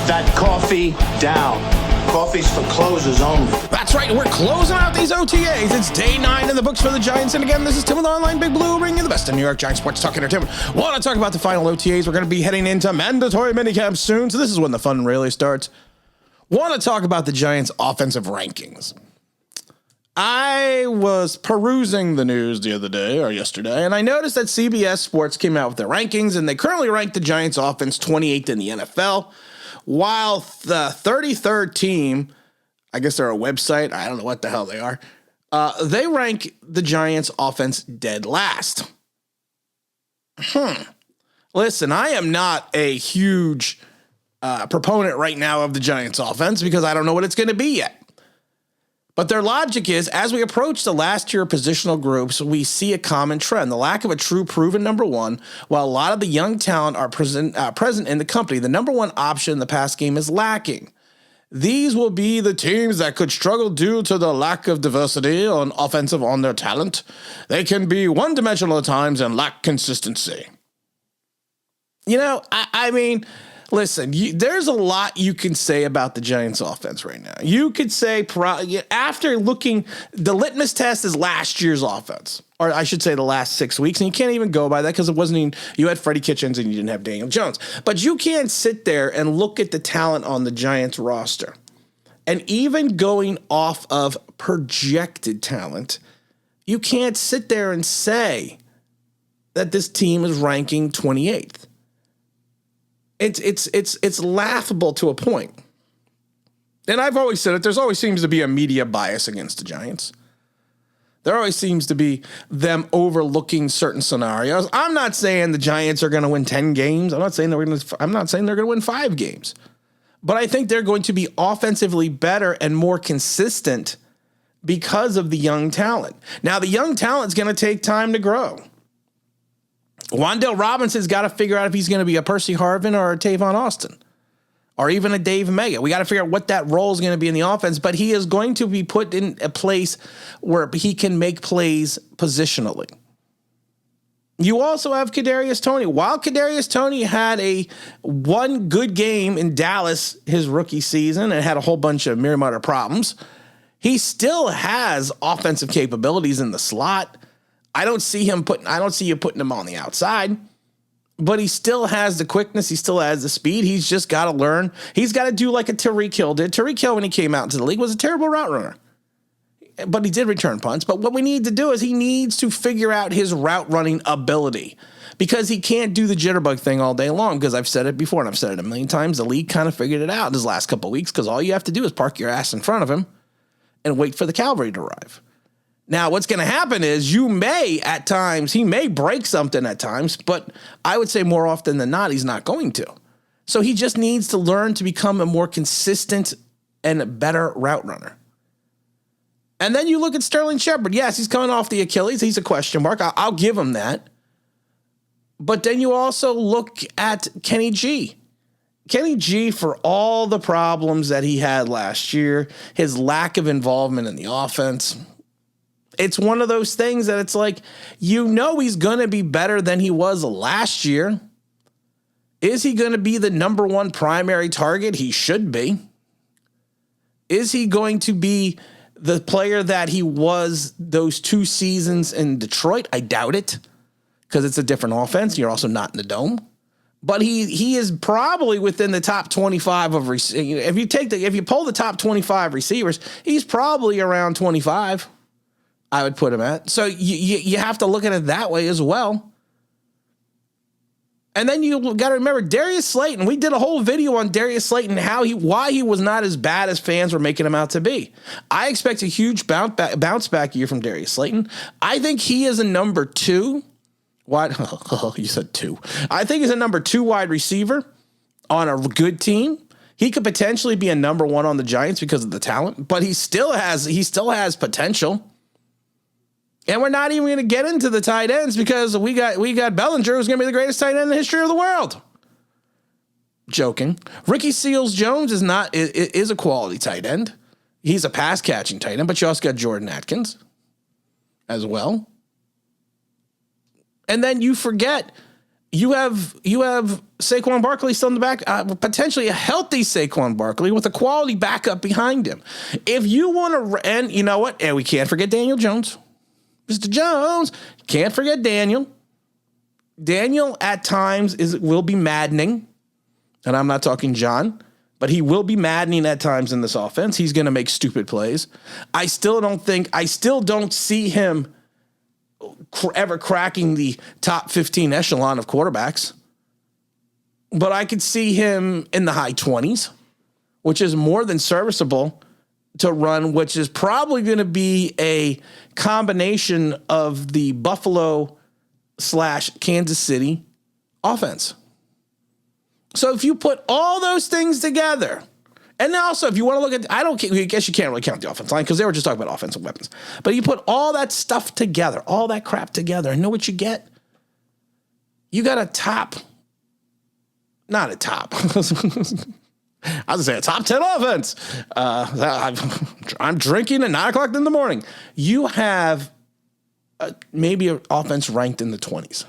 that coffee down. Coffee's for closers only. That's right, we're closing out these OTAs. It's day 9 in the books for the Giants. And again, this is Tim with Online Big Blue, bringing you the best in New York Giants sports talk entertainment. Want to talk about the final OTAs? We're going to be heading into mandatory minicamp soon, so this is when the fun really starts. Want to talk about the Giants' offensive rankings. I was perusing the news the other day or yesterday, and I noticed that CBS Sports came out with their rankings, and they currently rank the Giants' offense 28th in the NFL, while the 33rd team, I guess they're a website, I don't know what the hell they are, they rank the Giants' offense dead last. Listen, I am not a huge proponent right now of the Giants' offense because I don't know what it's going to be yet. But their logic is, as we approach the last tier of positional groups, we see a common trend. The lack of a true proven number one, while a lot of the young talent are present in the company, the number one option in the pass game is lacking. These will be the teams that could struggle due to the lack of diversity on offensive on their talent. They can be one-dimensional at times and lack consistency. You know, I mean... Listen, there's a lot you can say about the Giants offense right now. You could say after looking, the litmus test is last year's offense, or I should say the last 6 weeks. And you can't even go by that because it wasn't even, you had Freddie Kitchens and you didn't have Daniel Jones. But you can't sit there and look at the talent on the Giants roster. And even going off of projected talent, you can't sit there and say that this team is ranking 28th. It's laughable to a point. And I've always said it, there's always seems to be a media bias against the Giants. There always seems to be them overlooking certain scenarios. I'm not saying the Giants are going to win 10 games. I'm not saying they're going to win 5 games. But I think they're going to be offensively better and more consistent because of the young talent. Now, the young talent's going to take time to grow. Wan'Dale Robinson's got to figure out if he's going to be a Percy Harvin or a Tavon Austin or even a Dave Mega. We got to figure out what that role is going to be in the offense, but he is going to be put in a place where he can make plays positionally. You also have Cadarius Toney. While Cadarius Toney had one good game in Dallas his rookie season and had a whole bunch of myriad of problems, he still has offensive capabilities in the slot. I don't see you putting him on the outside, but he still has the quickness. He still has the speed. He's just got to learn. He's got to do like a Tyreek Hill did. Tyreek Hill, when he came out into the league, was a terrible route runner, but he did return punts. But what we need to do is he needs to figure out his route running ability because he can't do the jitterbug thing all day long. Because I've said it before and I've said it a million times. The league kind of figured it out this last couple of weeks because all you have to do is park your ass in front of him and wait for the cavalry to arrive. Now, what's going to happen is he may break something at times, but I would say more often than not, he's not going to. So he just needs to learn to become a more consistent and better route runner. And then you look at Sterling Shepard. Yes, he's coming off the Achilles. He's a question mark. I'll give him that. But then you also look at Kenny G. Kenny G, for all the problems that he had last year, his lack of involvement in the offense, it's one of those things that it's like, he's going to be better than he was last year. Is he going to be the number one primary target? He should be. Is he going to be the player that he was those 2 seasons in Detroit? I doubt it because it's a different offense. You're also not in the dome. But he is probably within the top 25 of receivers. If you pull the top 25 receivers, he's probably around 25. I would put him at. So you have to look at it that way as well. And then you got to remember Darius Slayton. We did a whole video on Darius Slayton, why he was not as bad as fans were making him out to be. I expect a huge bounce back year from Darius Slayton. I think he is a number 2 wide. You said 2. I think he's a number 2 wide receiver on a good team. He could potentially be a number 1 on the Giants because of the talent, but he still has potential. And we're not even going to get into the tight ends because we got Bellinger, who's going to be the greatest tight end in the history of the world. Joking. Ricky Seals-Jones is a quality tight end. He's a pass catching tight end, but you also got Jordan Atkins as well. And then you forget You have Saquon Barkley still in the back, potentially a healthy Saquon Barkley with a quality backup behind him. If you want to, and you know what? And we can't forget Daniel Jones. Mr. Jones, can't forget Daniel. Daniel at times will be maddening, and I'm not talking John, but he will be maddening at times in this offense. He's going to make stupid plays. I still don't see him ever cracking the top 15 echelon of quarterbacks. But I could see him in the high 20s, which is more than serviceable to run, which is probably going to be a combination of the Buffalo/Kansas City offense. So if you put all those things together, and then also if you want to look at, I guess you can't really count the offensive line because they were just talking about offensive weapons. But you put all that stuff together, all that crap together, and know what you get? You got not a top. I was going to say a top 10 offense. I'm drinking at 9 o'clock in the morning. You have maybe an offense ranked in the 20s.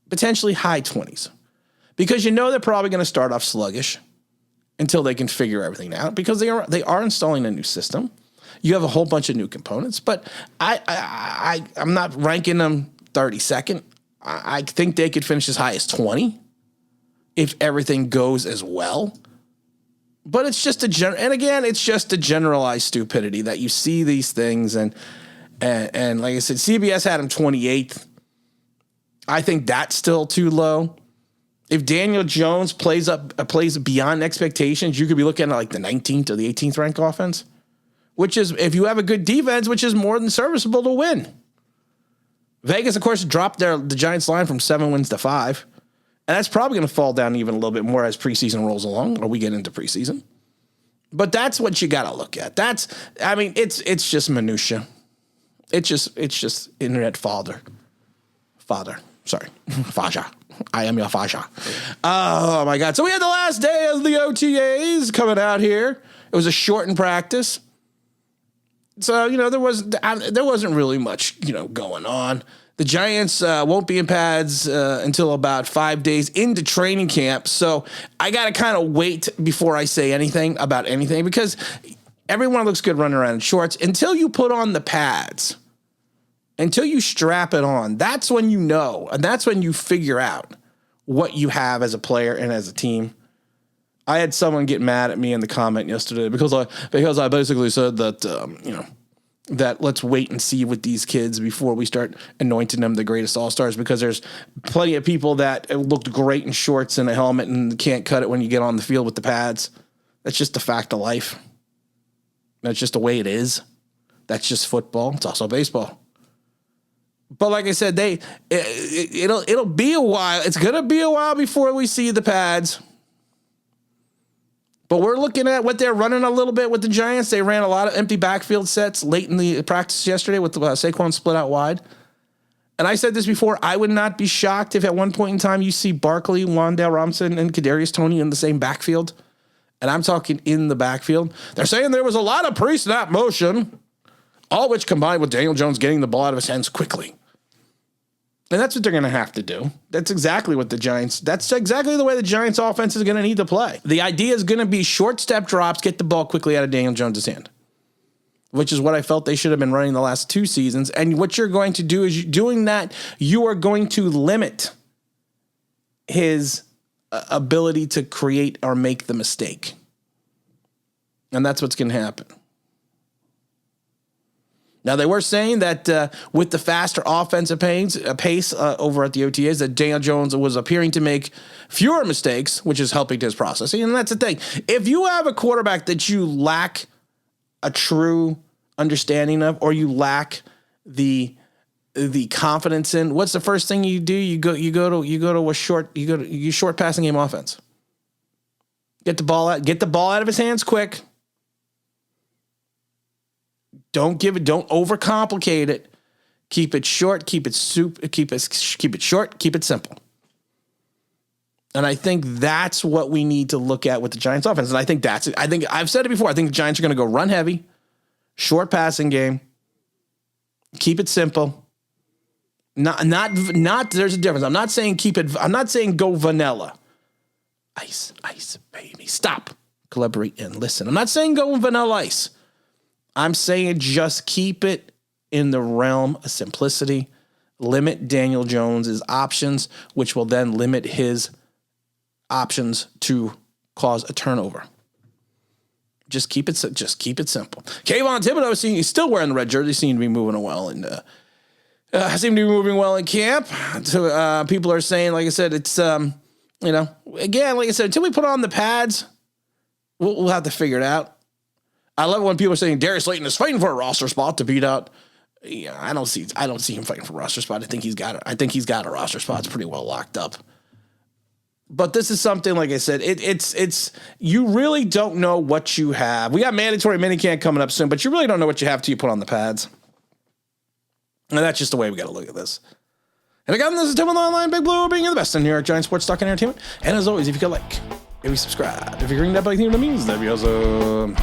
Potentially high 20s. Because they're probably going to start off sluggish until they can figure everything out, because they are installing a new system. You have a whole bunch of new components, but I'm not ranking them 32nd. I think they could finish as high as 20 if everything goes as well. But it's just it's just a generalized stupidity that you see these things, and like I said, CBS had him 28th. I think that's still too low. If Daniel Jones plays beyond expectations, you could be looking at like the 19th or the 18th ranked offense, which is, if you have a good defense, which is more than serviceable to win. Vegas, of course, dropped the Giants line from 7 wins to 5. And that's probably going to fall down even a little bit more as preseason rolls along, or we get into preseason. But that's what you got to look at. It's just minutia. It's just internet fodder. Sorry. Faja. I am your Faja. Oh, my God. So we had the last day of the OTAs coming out here. It was a shortened practice. So, there wasn't really much, going on. The Giants won't be in pads until about 5 days into training camp. So I got to kind of wait before I say anything about anything, because everyone looks good running around in shorts until you put on the pads. Until you strap it on, that's when you know, and that's when you figure out what you have as a player and as a team. I had someone get mad at me in the comment yesterday because I basically said that that let's wait and see with these kids before we start anointing them the greatest all-stars, because there's plenty of people that looked great in shorts and a helmet and can't cut it when you get on the field with the pads. That's just a fact of life. That's just the way it is. That's just football. It's also baseball. But like I said, it'll be a while. It's going to be a while before we see the pads. But we're looking at what they're running a little bit with the Giants. They ran a lot of empty backfield sets late in the practice yesterday with Saquon split out wide. And I said this before, I would not be shocked if at one point in time you see Barkley, Wan'Dale Robinson, and Cadarius Toney in the same backfield. And I'm talking in the backfield. They're saying there was a lot of pre-snap motion, all which combined with Daniel Jones getting the ball out of his hands quickly. And that's what they're going to have to do. That's exactly the way the Giants offense is going to need to play. The idea is going to be short step drops, get the ball quickly out of Daniel Jones' hand, which is what I felt they should have been running the last 2 seasons. And what you're going to do is doing that, you are going to limit his ability to create or make the mistake. And that's what's going to happen. Now, they were saying that with the faster offensive pace over at the OTAs, that Daniel Jones was appearing to make fewer mistakes, which is helping his processing. And that's the thing. If you have a quarterback that you lack a true understanding of, or you lack the confidence in, what's the first thing you do? You go to a short passing game offense. Get the ball out of his hands quick. Don't overcomplicate it. Keep it short, keep it short, keep it simple. And I think that's what we need to look at with the Giants offense. And I think I've said it before. I think the Giants are going to go run heavy, short passing game, keep it simple, Not. There's a difference. I'm not saying keep it. I'm not saying go vanilla. Ice, baby. Stop. Collaborate and listen. I'm not saying go vanilla ice. I'm saying just keep it in the realm of simplicity. Limit Daniel Jones's options, which will then limit his options to cause a turnover. Just keep it simple. Kayvon Thibodeau, he's still wearing the red jersey. Seemed to be moving well in camp. So, people are saying, like I said, it's again, like I said, until we put on the pads, we'll have to figure it out. I love it when people are saying Darius Slayton is fighting for a roster spot to beat out. Yeah, I don't see him fighting for a roster spot. I think he's got a roster spot. It's pretty well locked up. But this is something, like I said, it's you really don't know what you have. We got mandatory minicamp coming up soon, but you really don't know what you have till you put on the pads. And that's just the way we got to look at this. And again, this is Tim with Online Big Blue, being the best in New York Giants sports talk and entertainment. And as always, if you could like, if you subscribe, if you're ringing that bell, you know what it means, that'd be awesome.